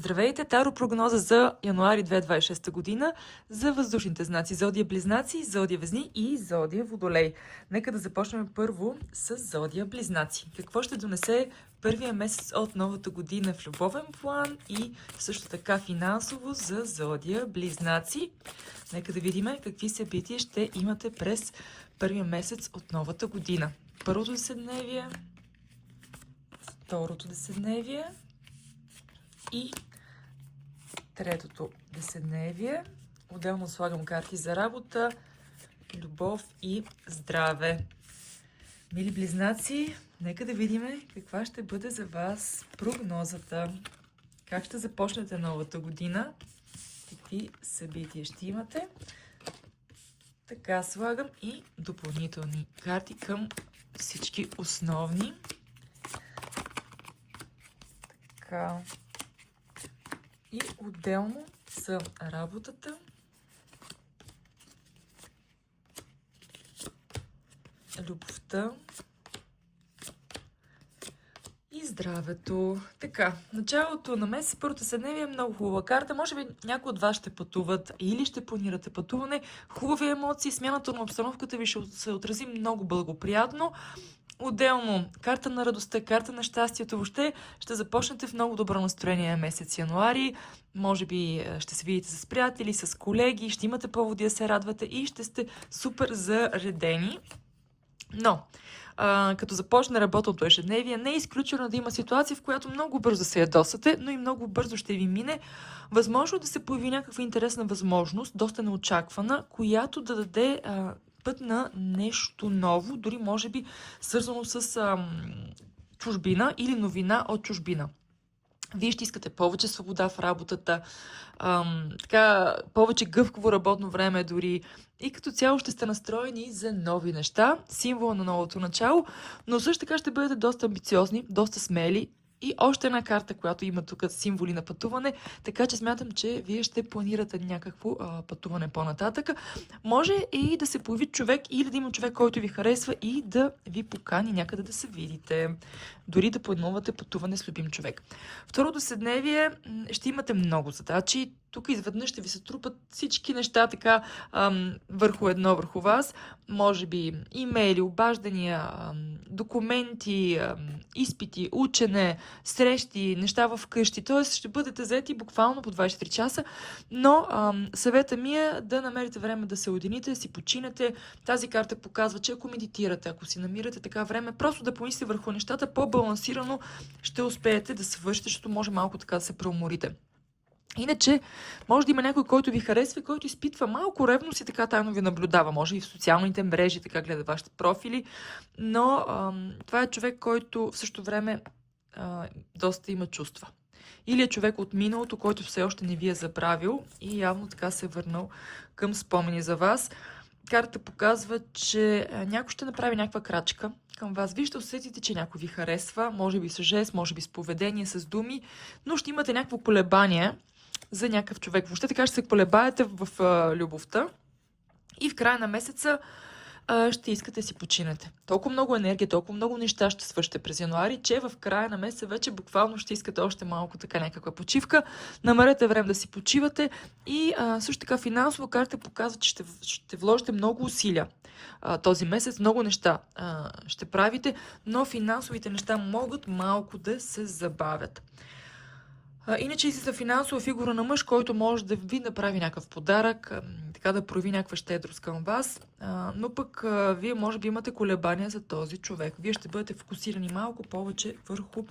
Здравейте! Таро прогноза за януари 2026 година за въздушните знаци Зодия Близнаци, Зодия Везни и Зодия Водолей. Нека да започнем първо с Зодия Близнаци. Какво ще донесе първия месец от новата година в любовен план и също така финансово за Зодия Близнаци? Нека да видим какви събития ще имате през първия месец от новата година. Първото деседневие, второто деседневие и третото деседневие. Отделно слагам карти за работа, любов и здраве. Мили близнаци, нека да видим каква ще бъде за вас прогнозата. Как ще започнете новата година? Какви събития ще имате? Така слагам и допълнителни карти към всички основни. Така. И отделно са работата, любовта и здравето. Така, началото на месец, първото седмица е много хубава карта. Може би някои от вас ще пътуват или ще планирате пътуване. Хубави емоции, смяната на обстановката ви ще се отрази много благоприятно. Отделно, карта на радостта, карта на щастието, въобще ще започнете в много добро настроение месец януари. Може би ще се видите с приятели, с колеги, ще имате поводи да се радвате и ще сте супер заредени. Но, като започне работното ежедневие, не е изключено да има ситуация, в която много бързо се ядосате, но и много бързо ще ви мине. Възможно да се появи някаква интересна възможност, доста неочаквана, която да даде път на нещо ново, дори може би свързано с чужбина или новина от чужбина. Вие ще искате повече свобода в работата, така, повече гъвкаво работно време дори и като цяло ще сте настроени за нови неща, символа на новото начало, но също така ще бъдете доста амбициозни, доста смели. И още една карта, която има тук символи на пътуване, така че смятам, че вие ще планирате някакво пътуване по-нататък. Може и да се появи човек или да има човек, който ви харесва и да ви покани някъде да се видите. Дори да планувате пътуване с любим човек. Второто седмице ще имате много задачи. Тук изведнъж ще ви се трупат всички неща така върху вас. Може би имейли, обаждания, документи, изпити, учене, срещи, неща в къщи. Тоест ще бъдете заети буквално по 24 часа, но съвета ми е да намерите време да се уедините, да си починете. Тази карта показва, че ако медитирате, ако си намирате така време, просто да помислите върху нещата, по-балансирано ще успеете да свършите, защото може малко така да се преуморите. Иначе, може да има някой, който ви харесва, който изпитва малко ревност и така тайно ви наблюдава. Може и в социалните мрежи, така гледа вашите профили. Но това е човек, който в същото време доста има чувства. Или е човек от миналото, който все още не ви е забравил и явно така се е върнал към спомени за вас. Карта показва, че някой ще направи някаква крачка към вас. Вие ще усетите, че някой ви харесва, може би с жест, може би с поведение, с думи, но ще имате някакво колебание за някакъв човек. Въобще така ще се колебаете в любовта и в края на месеца ще искате да си починете. Толкова много енергия, толкова много неща ще свършите през януари, че в края на месеца вече буквално ще искате още малко така някаква почивка. Намерете време да си почивате и също така финансово карта показва, че ще вложите много усилия този месец, много неща ще правите, но финансовите неща могат малко да се забавят. Иначе и за финансова фигура на мъж, който може да ви направи някакъв подарък, така да прояви някаква щедрост към вас, но пък вие може би имате колебания за този човек. Вие ще бъдете фокусирани малко повече върху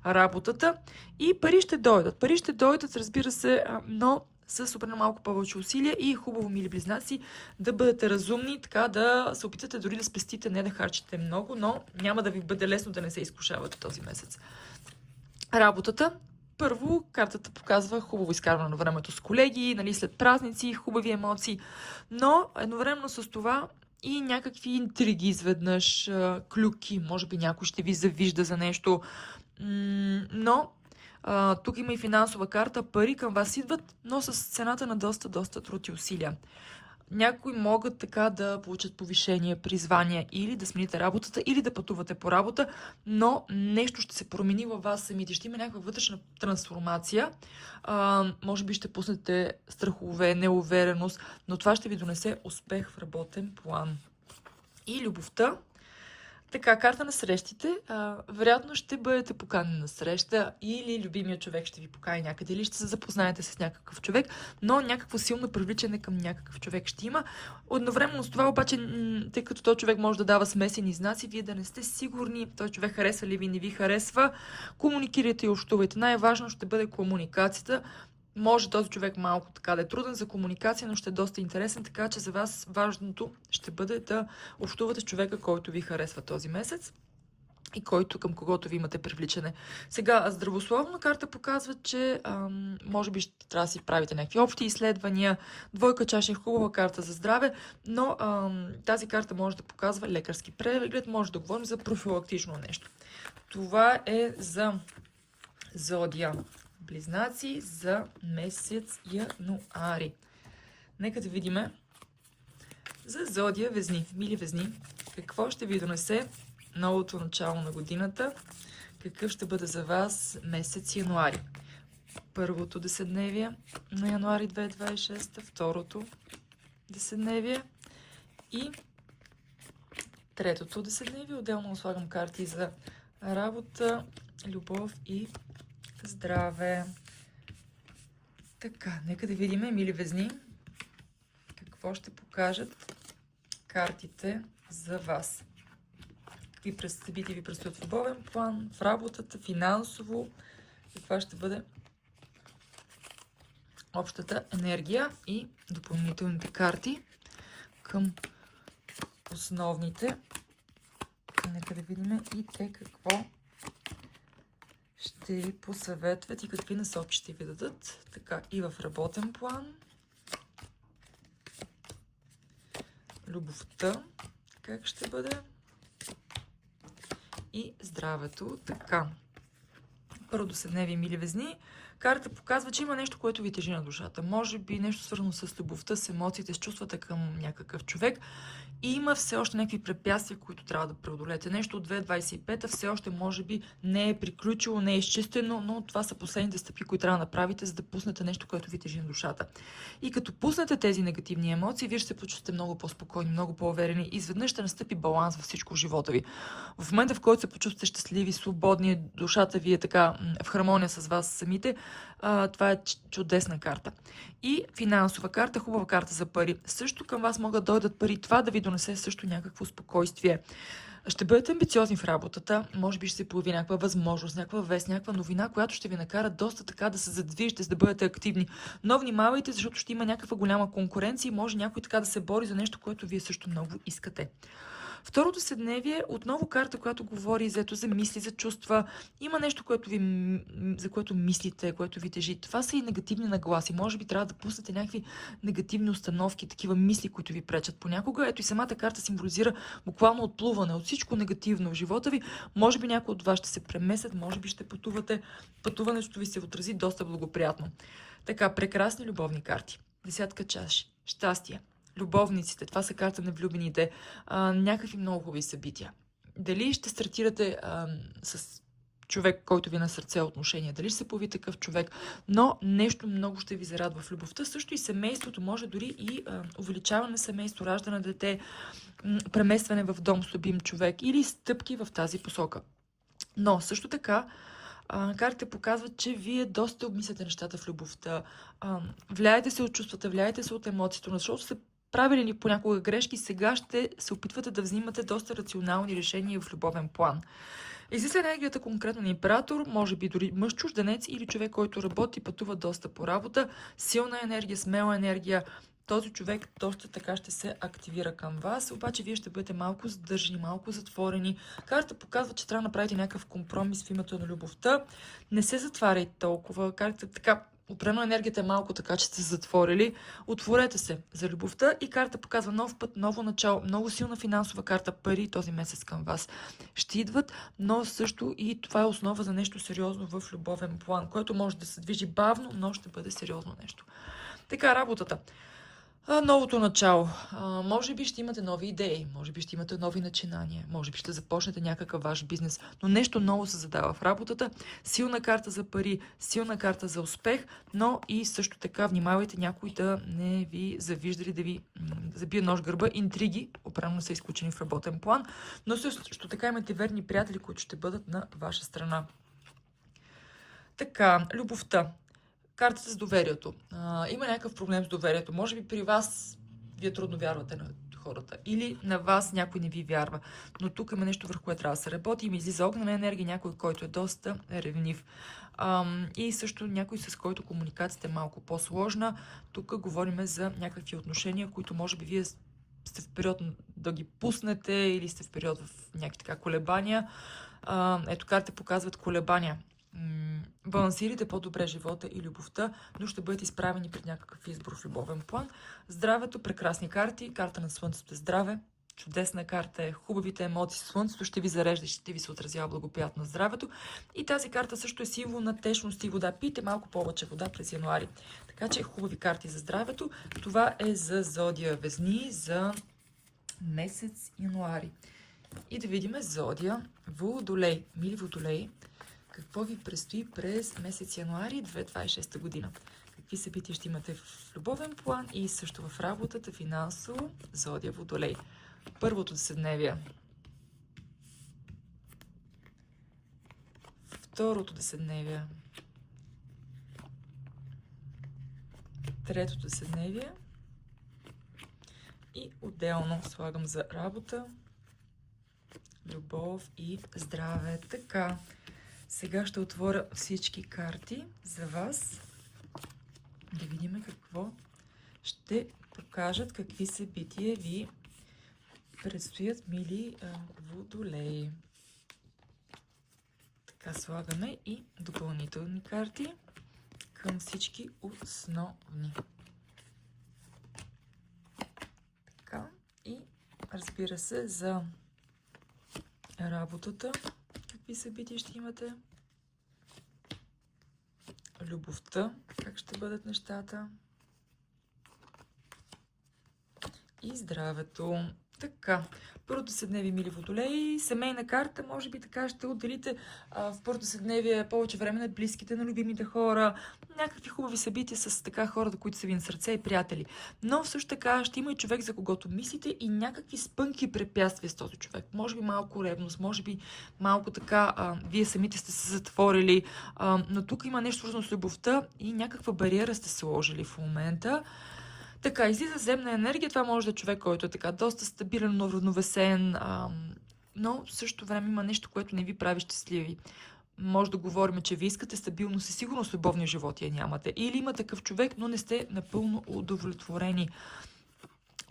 работата и пари ще дойдат. Пари ще дойдат, разбира се, но с определено малко повече усилия и хубаво, мили близнаци, да бъдете разумни, така да се опитате дори да спестите, не да харчите много, но няма да ви бъде лесно да не се изкушавате този месец. Работата. Първо, картата показва хубаво изкарване на времето с колеги, нали, след празници, хубави емоции, но едновременно с това и някакви интриги изведнъж, клюки, може би някой ще ви завижда за нещо, но тук има и финансова карта, пари към вас идват, но с цената на доста труд и усилия. някои могат така да получат повишение, призвания или да смените работата, или да пътувате по работа, но нещо ще се промени във вас самите. Ще има някаква вътрешна трансформация. Може би ще пуснете страхове, неувереност, но това ще ви донесе успех в работен план. И любовта. Така, карта на срещите. Вероятно ще бъдете поканени на среща или любимият човек ще ви покани някъде, или ще се запознаете с някакъв човек, но някакво силно привличане към някакъв човек ще има. Едновременно с това обаче, тъй като този човек може да дава смесени знаци, вие да не сте сигурни, този човек харесва ли ви, не ви харесва, комуникирайте и общувайте. Най-важно ще бъде комуникацията. Може този човек малко така да е труден за комуникация, но ще е доста интересен, така че за вас важното ще бъде да общувате с човека, който ви харесва този месец и към когото ви имате привличане. Сега, здравословна карта показва, че може би ще трябва да си правите някакви общи изследвания. Двойка чаша е хубава карта за здраве, но тази карта може да показва лекарски преглед, може да говорим за профилактично нещо. Това е за зодия Близнаци за месец януари. Нека да видим за зодия Везни. Мили Везни, какво ще ви донесе новото начало на годината? Какъв ще бъде за вас месец януари? Първото деседневие на януари 2026, второто деседневие и третото деседневие. Отделно слагам карти за работа, любов и здраве. Така, нека да видим, мили Везни, какво ще покажат картите за вас. Какви събития ви предстоят в любовен план, в работата, финансово, каква ще бъде общата енергия и допълнителните карти към основните. Нека да видим и те какво ще ви посъветват и какви насоки ще ви дадат. Така, и в работен план. Любовта, как ще бъде. И здравето. Така. Първо деседневие, мили Везни. Карта показва, че има нещо, което ви тежи на душата. Може би нещо свързано с любовта, с емоциите, с чувствата към някакъв човек. И има все още някакви препятствия, които трябва да преодолете. Нещо от 2025 все още може би не е приключило, не е изчистено, но това са последните стъпки, които трябва да направите, за да пуснете нещо, което ви тежи на душата. И като пуснете тези негативни емоции, вие ще се почувствате много по-спокойни, много по-уверени и изведнъж ще настъпи баланс във всичко в живота ви. В момента, в който се почувствате щастливи, свободни, душата ви е така в хармония с вас самите, това е чудесна карта. И финансова карта, хубава карта за пари. Също към вас могат да дойдат пари. Това да ви донесе също някакво спокойствие. Ще бъдете амбициозни в работата, може би ще се появи някаква възможност, някаква вест, някаква новина, която ще ви накара доста така да се задвижите, за да бъдете активни. Но внимавайте, защото ще има някаква голяма конкуренция и може някой така да се бори за нещо, което вие също много искате. Второто седневие, отново карта, която говори за мисли, за чувства. Има нещо, за което мислите, което ви тежи. Това са и негативни нагласи. Може би трябва да пуснете някакви негативни установки, такива мисли, които ви пречат понякога. Ето и самата карта символизира буквално отплуване от всичко негативно в живота ви. Може би някой от вас ще се преместят, може би ще пътувате. Пътуването ви се отрази доста благоприятно. Така, прекрасни любовни карти. Десятка чаши. Щастие. Любовниците, това са карта на влюбените, някакви много хубави събития. Дали ще стартирате с човек, който ви е на сърце отношения, дали ще се появи такъв човек, но нещо много ще ви зарадва в любовта. Също и семейството, може дори и увеличаване на семейство, раждане на дете, преместване в дом с любим човек или стъпки в тази посока. Но също така, картите показват, че вие доста обмисляте нещата в любовта. Влияете се от чувствата, влияете се от емоциите, защото сте правили ли понякога грешки, сега ще се опитвате да взимате доста рационални решения в любовен план. Излиза енергията конкретно на император, може би дори мъж чужденец или човек, който работи, пътува доста по работа, силна енергия, смела енергия. Този човек доста така ще се активира към вас, обаче вие ще бъдете малко задържани, малко затворени. Карта показва, че трябва да направите някакъв компромис в името на любовта. Не се затваряйте толкова. Карта така, определено енергията е малко така, че сте затворили. Отворете се за любовта и карта показва нов път, ново начало, много силна финансова карта, пари този месец към вас ще идват, но също и това е основа за нещо сериозно в любовен план, което може да се движи бавно, но ще бъде сериозно нещо. Така, работата. Новото начало. Може би ще имате нови идеи, може би ще имате нови начинания, може би ще започнете някакъв ваш бизнес, но нещо ново се задава в работата. Силна карта за пари, силна карта за успех, но и също така внимавайте някой да не ви завижда, да ви забие нож в гърба. Интриги определено са изключени в работен план, но също така имате верни приятели, които ще бъдат на ваша страна. Така, любовта. Картата с доверието. Има някакъв проблем с доверието. Може би при вас вие трудно вярвате на хората. Или на вас някой не ви вярва. Но тук има нещо, върху което трябва да се работи. Има излиза огнена енергия, някой, който е доста ревнив. И също някой, с който комуникацията е малко по-сложна. Тук говорим за някакви отношения, които може би вие сте в период да ги пуснете или сте в период в някакви така колебания. Ето картите показват колебания. Балансирайте по-добре живота и любовта, но ще бъдете изправени пред някакъв избор в любовен план. Здравето, прекрасни карти, карта на Слънцето е здраве, чудесна карта е хубавите емоции. Слънцето ще ви зарежда и ще ви се отразява благоприятно на здравето. И тази карта също е символ на течност и вода. Пийте малко повече вода през януари. Така че хубави карти за здравето. Това е за зодия Везни за месец януари. И да видим зодия Водолей. Мили Водолей, какво ви предстои през месец януари 2026 година? Какви събития ще имате в любовен план и също в работата, финансово, зодия Водолей? Първото деседневие. Второто деседневие. Третото деседневие. И отделно слагам за работа, любов и здраве. Така. Сега ще отворя всички карти за вас. Да видим какво ще покажат, какви събития ви предстоят, мили Водолеи. Така слагаме и допълнителни карти към всички основни. Така и разбира се за работата. Какви събития ще имате? Любовта, как ще бъдат нещата? И здравето. Така, първото седневие, мили Водолеи, семейна карта, може би така ще отделите в първото седневие повече време на близките, на любимите хора, някакви хубави събития с така хората, които са ви на сърце и приятели. Но също така ще има и човек, за когото мислите и някакви спънки и препятствия с този човек. Може би малко ревност, може би малко така, вие самите сте се затворили, но тук има нещо свързано с любовта и някаква бариера сте сложили в момента. Така, излиза земна енергия, това може да е човек, който е така доста стабилен, но равновесен, но в същото време има нещо, което не ви прави щастливи. Може да говорим, че ви искате стабилност и сигурност в любовния живот я нямате. Или има такъв човек, но не сте напълно удовлетворени.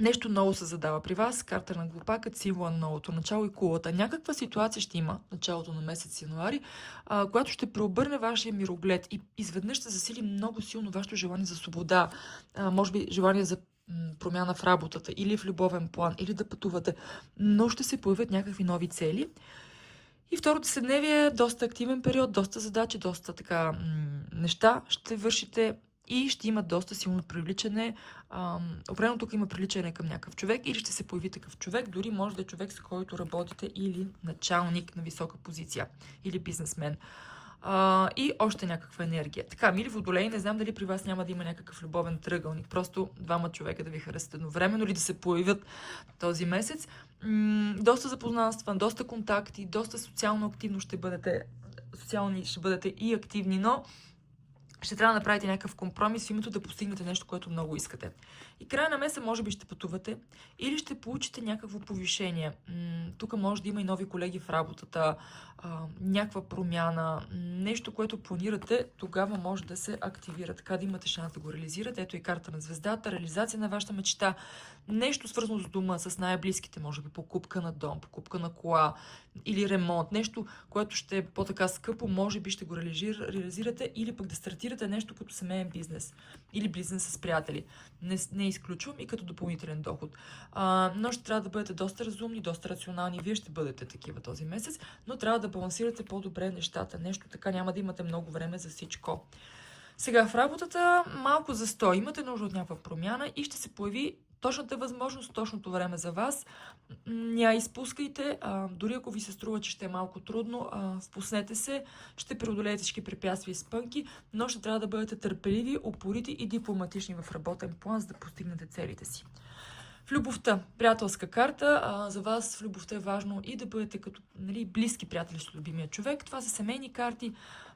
Нещо ново се задава при вас, карта на глупакът, символа на новото начало и кулата. Някаква ситуация ще има началото на месец януари, която ще преобърне вашия мироглед и изведнъж ще засили много силно вашето желание за свобода, може би желание за промяна в работата или в любовен план, или да пътувате, но ще се появят някакви нови цели. И второто седневие е доста активен период, доста задачи, доста така неща ще вършите и ще има доста силно привличане. Определено тук има привличане към някакъв човек или ще се появи такъв човек, дори може да е човек, с който работите или началник на висока позиция или бизнесмен. И още някаква енергия. Така, мили Водолеи, не знам дали при вас няма да има някакъв любовен тръгълник. Просто двама човека да ви харесат едновременно или да се появят този месец. Доста запознанства, доста контакти, доста социално активно ще бъдете, социални ще бъдете и активни, но ще трябва да направите някакъв компромис в името да постигнете нещо, което много искате. И края на месеца може би ще пътувате или ще получите някакво повишение. Тук може да има и нови колеги в работата, някаква промяна, нещо, което планирате, тогава може да се активира, така да имате шанс да го реализирате. Ето и карта на звездата, реализация на вашата мечта, нещо свързано с дома, с най-близките, може би покупка на дом, покупка на кола или ремонт, нещо, което ще е по-така скъпо, може би ще го реализирате или пък да стартирате нещо като семейен бизнес или бизнес с приятели. Не изключвам и като допълнителен доход. Но ще трябва да бъдете доста разумни, доста рационални. Вие ще бъдете такива този месец, но трябва да балансирате по-добре нещата. Нещо така няма да имате много време за всичко. Сега в работата малко застой, имате нужда от някаква промяна и ще се появи точната възможност, точното време за вас. Не я изпускайте, дори ако ви се струва, че ще е малко трудно, впуснете се, ще преодолеете всички препятствия и спънки, но ще трябва да бъдете търпеливи, упорити и дипломатични в работен план, за да постигнете целите си. В любовта, приятелска карта, за вас в любовта е важно и да бъдете като близки приятели с любимия човек. Това са семейни карти.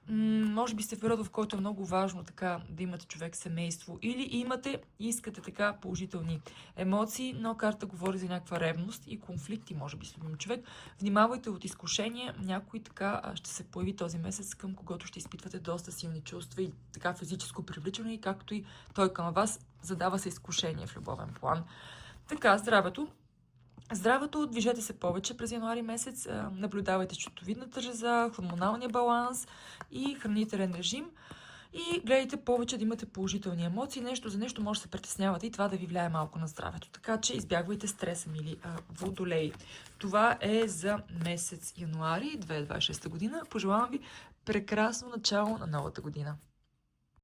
Може би сте в период, в който е много важно така да имате човек семейство или имате и искате така положителни емоции, но карта говори за някаква ревност и конфликти, може би с любим човек. Внимавайте от изкушение, някой така ще се появи този месец, към когото ще изпитвате доста силни чувства и така физическо привличане, и както и той към вас, задава се изкушение в любовен план. Така, здравето, движете се повече през януари месец, наблюдавайте щитовидната жлеза, хормоналния баланс и хранителен режим и гледайте повече да имате положителни емоции. Нещо за нещо може да се притеснявате и това да ви влияе малко на здравето. Така че избягвайте стреса, мили водолеи. Това е за месец януари 2026 година. Пожелавам ви прекрасно начало на новата година.